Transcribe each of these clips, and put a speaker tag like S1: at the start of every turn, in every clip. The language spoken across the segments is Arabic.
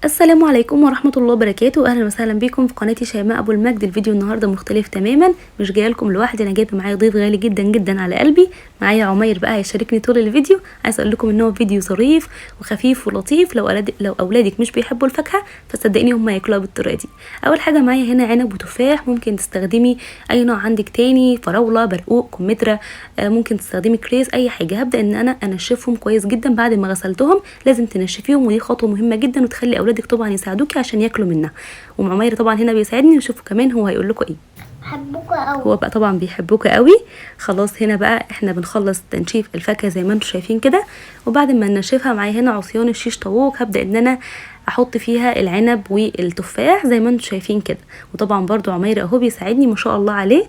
S1: السلام عليكم ورحمة الله وبركاته. اهلا وسهلا بكم في قناتي شيماء ابو المجد. الفيديو النهارده مختلف تماما، مش جايه لكم لوحدي، انا جايبه معايا ضيف غالي جدا جدا على قلبي. معايا عمير بقى هيشاركني طول الفيديو. عايز اقول لكم ان هو فيديو ظريف وخفيف ولطيف. لو اولادك مش بيحبوا الفاكهه فصدقيني هم هياكلوها بالطريقه دي. اول حاجه معايا هنا عنب وتفاح، ممكن تستخدمي اي نوع عندك تاني، فراوله، برقوق، كمثرى، ممكن تستخدمي كريز، اي حاجه. هبدا ان انا انشفهم كويس جدا بعد ما غسلتهم. لازم تنشفيهم ودي خطوه مهمه جدا، وتخلي اولادك طبعا يساعدوكي عشان ياكلوا منها. وعمير طبعا هنا بيساعدني، وشوفوا كمان هو هيقول لكم ايه.
S2: بحبكوا قوي.
S1: هو بقى طبعا بيحبوك قوي. خلاص هنا بقى احنا بنخلص تنشيف الفاكهه زي ما انتم شايفين كده. وبعد ما ننشفها معايا هنا عصيان الشيش طاووق، هبدا ان انا احط فيها العنب والتفاح زي ما انتم شايفين كده. وطبعا برضو عمير اهو بيساعدني ما شاء الله عليه.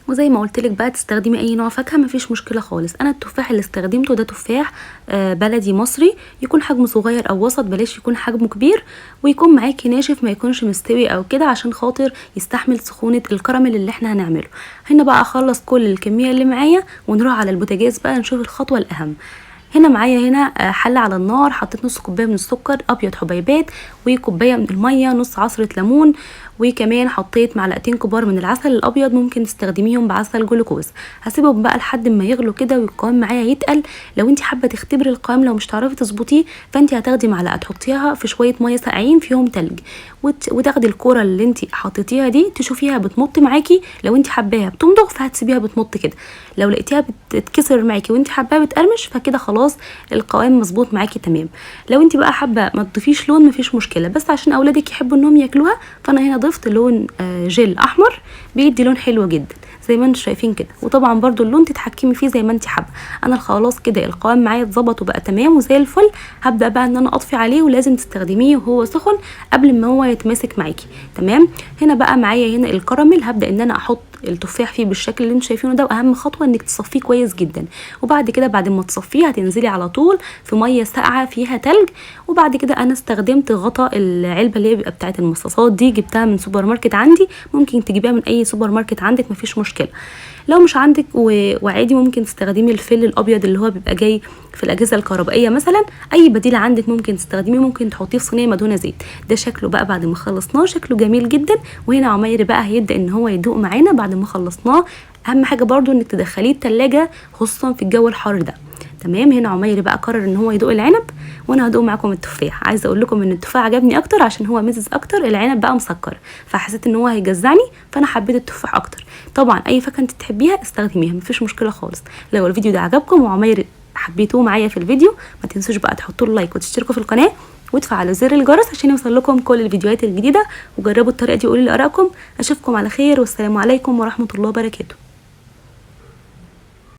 S1: وزي ما قلت لك بقى تستخدمي اي نوع فاكهه مفيش مشكله خالص. انا التفاح اللي استخدمته ده تفاح بلدي مصري، يكون حجمه صغير او وسط، بلاش يكون حجمه كبير، ويكون معاكي ناشف ما يكونش مستوي او كده، عشان خاطر يستحمل سخونه الكراميل اللي احنا هنعمله. هنا بقى اخلص كل الكميه اللي معايا ونروح على البوتاجاز بقى نشوف الخطوه الاهم. هنا معايا هنا حله على النار، حطيت نص كوبايه من السكر ابيض حبيبات، وكوبايه من الميه، نص عصره ليمون، وكمان حطيت معلقتين كبار من العسل الابيض، ممكن تستخدميهم بعسل جلوكوز. هسيبهم بقى لحد ما يغلوا كده والقوام معايا يتقل. لو انت حابه تختبري القوام، لو مش تعرفي تظبطيه، فانت هتاخدي معلقه تحطيها في شويه ميه ساقعين فيهم تلج، وتاخدي الكوره اللي انت حطيتيها دي تشوفيها بتمط معاكي. لو انت حباها بتمضغ فهتسيبيها بتمط كده. لو لقيتيها بتتكسر معاكي وانت حباها بتقرمش فكده خلاص القوام مظبوط معاكي تمام. لو انت بقى حابه ما تضيفيش لون مفيش مشكله، بس عشان اولادك يحبوا انهم ياكلوها فانا هنا ضفت لون جيل احمر بيدي لون حلو جدا زي ما انتم شايفين كده. وطبعا برضو اللون تتحكمي فيه زي ما انت حابه. انا خلاص كده القوام معايا اتظبط وبقى تمام وزي الفل. هبدا بقى ان انا اطفي عليه، ولازم تستخدميه وهو سخن قبل ما هو يتماسك معاكي تمام. هنا بقى معايا هنا الكراميل، هبدا ان انا احط التفاح فيه بالشكل اللي انتم شايفينه ده. واهم خطوه انك تصفيه كويس جدا. وبعد كده بعد ما تصفيه هتنزلي على طول في ميه ساقعه فيها تلج. وبعد كده انا استخدمت غطا العلبه اللي هي بيبقى بتاعه المصاصات دي، جبتها من سوبر ماركت عندي، ممكن تجيبيها من اي سوبر ماركت عندك مفيش مشكله. لو مش عندك وعادي ممكن تستخدمي الفل الابيض اللي هو بيبقى جاي في الاجهزه الكهربائيه مثلا. اي بديل عندك ممكن تستخدميه، ممكن تحطيه في صينيه مدهونه زيت. ده شكله بقى بعد ما خلصناه شكله جميل جدا. وهنا عمير بقى هيبدا ان هو يدوق معانا بعد ما خلصناه. اهم حاجه برضو انك تدخليه التلاجة خصوصا في الجو الحار ده تمام. هنا عمير بقى قرر ان هو يدوق العنب، وانا هدوق معاكم التفاح. عايزه اقول لكم ان التفاح عجبني اكتر عشان هو مزز اكتر، العنب بقى مسكر، فحسيت ان هو هيجزعني فانا حبيت التفاح اكتر. طبعا اي فاكهه انت تحبيها استخدميها مفيش مشكله خالص. لو الفيديو ده عجبكم وعمير حبيتوه معايا في الفيديو، ما تنسوش بقى تحطوا له لايك وتشتركوا في القناه وتفعلوا زر الجرس عشان يوصل لكم كل الفيديوهات الجديده. وجربوا الطريقه دي وقولوا لي ارائكم. اشوفكم على خير، والسلام عليكم ورحمه الله وبركاته.